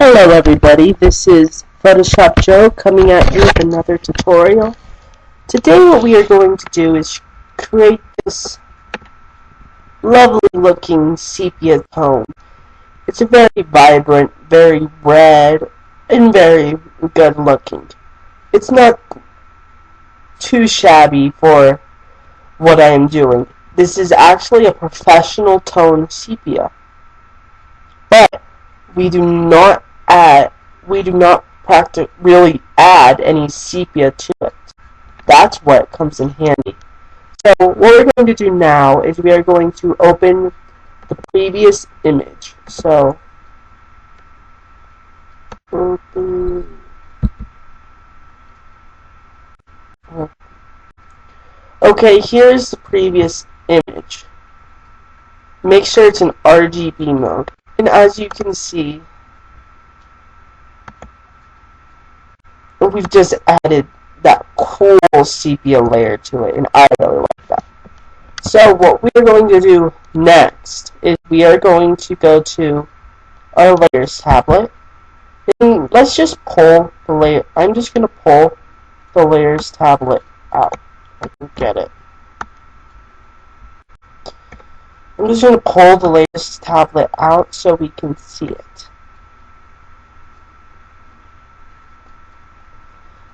Hello everybody, this is Photoshop Joe coming at you with another tutorial. Today what we are going to do is create this lovely looking sepia tone. It's a very vibrant, very red, and very good looking. It's not too shabby for what I am doing. This is actually a professional tone sepia. But we do not really add any sepia to it. That's what comes in handy. So what we're going to do now is we are going to open the previous image. So open. Okay, here's the previous image. Make sure it's in RGB mode. And as you can see, we've just added that cool sepia layer to it, and I really like that. So what we're going to do next is we are going to go to our layers tablet, and let's just pull the layer. I'm just going to pull the layers tablet out. I can get it. I'm just going to pull the layers tablet out so we can see it.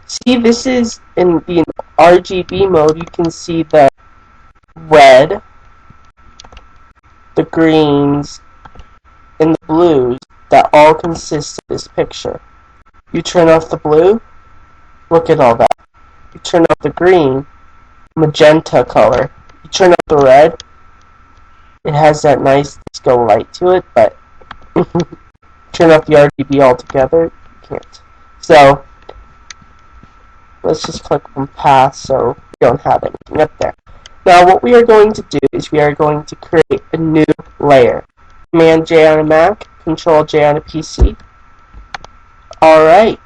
See, this is in the RGB mode. You can see the red, the greens, and the blues that all consist of this picture. You turn off the blue, look at all that. You turn off the green, magenta color. You turn off the red, it has that nice disco light to it, but turn off the RGB altogether, you can't. So let's just click on path so we don't have anything up there. Now what we are going to do is we are going to create a new layer. Command J on a Mac, Control J on a PC. Alright,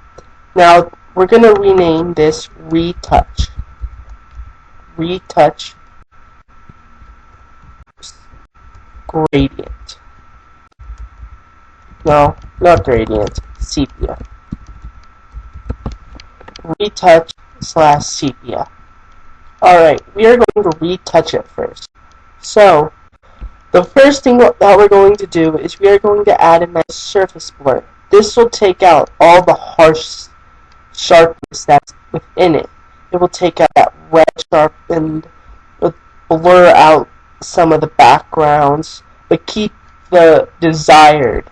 now we're going to rename this Retouch. Retouch Gradient. No, not Gradient, Sepia. Retouch / sepia. Alright, we are going to retouch it first. So, the first thing that we're going to do is we are going to add a nice surface blur. This will take out all the harsh sharpness that's within it. It will take out that red sharpened, blur out some of the backgrounds, but keep the desired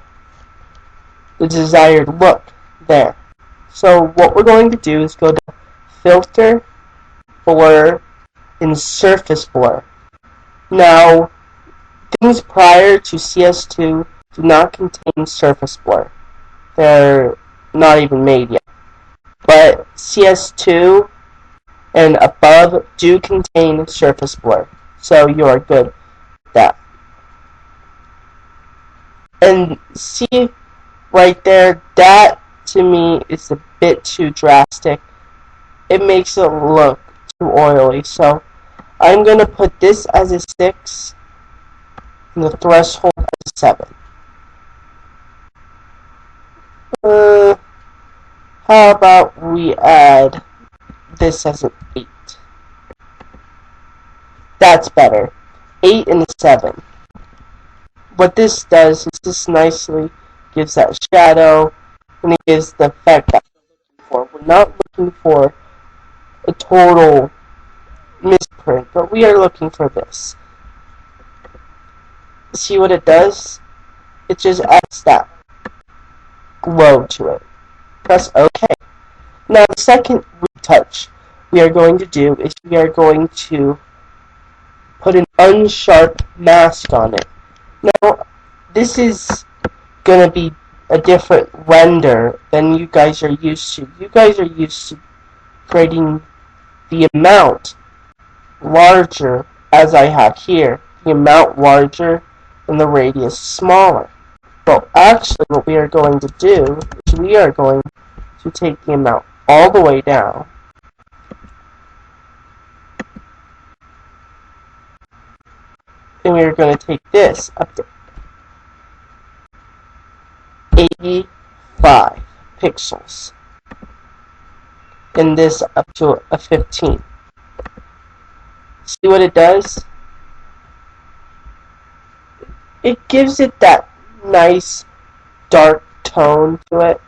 look there. So what we're going to do is go to Filter, Blur, and Surface Blur. Now, things prior to CS2 do not contain surface blur. They're not even made yet. But CS2 and above do contain surface blur. So you are good with that. And see right there, that to me is a bit too drastic. It makes it look too oily. So I'm going to put this as a 6 and the threshold as a 7. How about we add this as an 8? That's better. 8 and a 7. What this does is this nicely gives that shadow, and it gives the effect that we're looking for. We're not looking for a total misprint, but we are looking for this. See what it does? It just adds that glow to it. Press OK. Now the second retouch we are going to do is we are going to put an unsharp mask on it. Now this is going to be a different render than you guys are used to. You guys are used to creating the amount larger, as I have here, the amount larger and the radius smaller. But actually what we are going to do is we are going to take the amount all the way down. And we are going to take this up to 85%. 5 pixels, and this up to a 15. See what it does? It gives it that nice dark tone to it.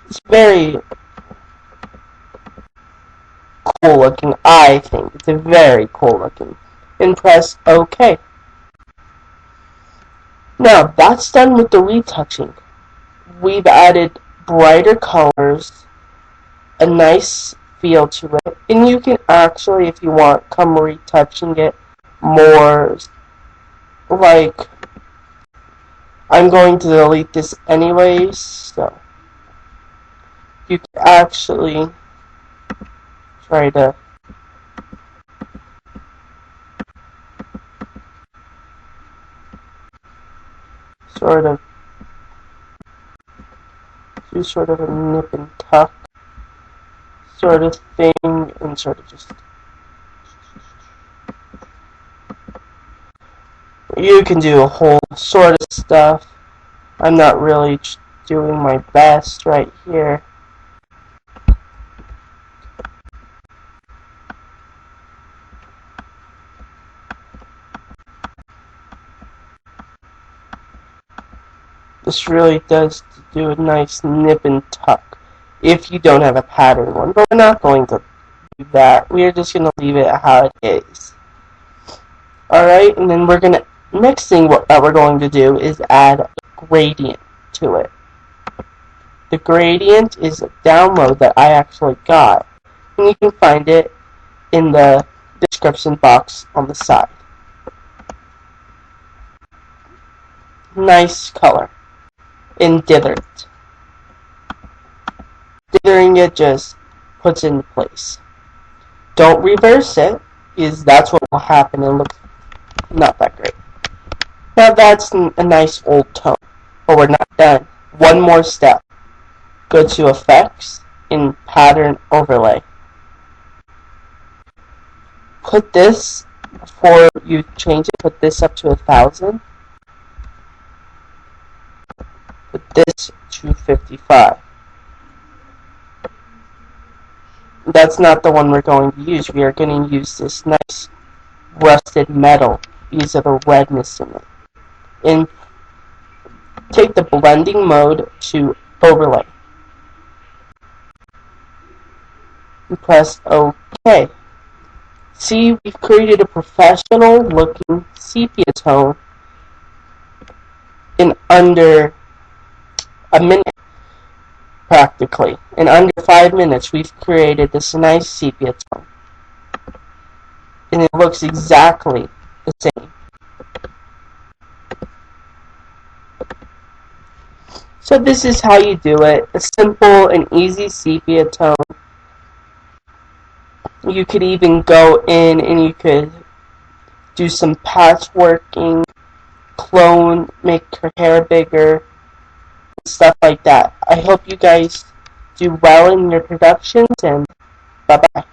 It's very cool looking, I think. It's very cool looking. And press OK. Now, that's done with the retouching. We've added brighter colors, a nice feel to it, and you can actually, if you want, come retouching it more. Like, I'm going to delete this anyways, so you can actually try to do sort of a nip and tuck sort of thing, and sort of just, you can do a whole sort of stuff. I'm not really doing my best right here. This really does do a nice nip and tuck if you don't have a pattern one, but we're not going to do that. We are just going to leave it how it is. Alright, and then next thing that we're going to do is add a gradient to it. The gradient is a download that I actually got, and you can find it in the description box on the side. Nice color. And dither it. Dithering it just puts it into place. Don't reverse it, because that's what will happen and look not that great. Now that's a nice old tone, but we're not done. One more step. Go to Effects and Pattern Overlay. Put this, before you change it, put this up to 1000. Put this to 55. That's not the one we're going to use. We are going to use this nice rusted metal because of the redness in it. And take the blending mode to overlay. And press OK. See, we've created a professional looking sepia tone in under a minute, practically. In under 5 minutes, we've created this nice sepia tone. And it looks exactly the same. So this is how you do it. A simple and easy sepia tone. You could even go in and you could do some patchworking, clone, make her hair bigger, stuff like that. I hope you guys do well in your productions, and bye-bye.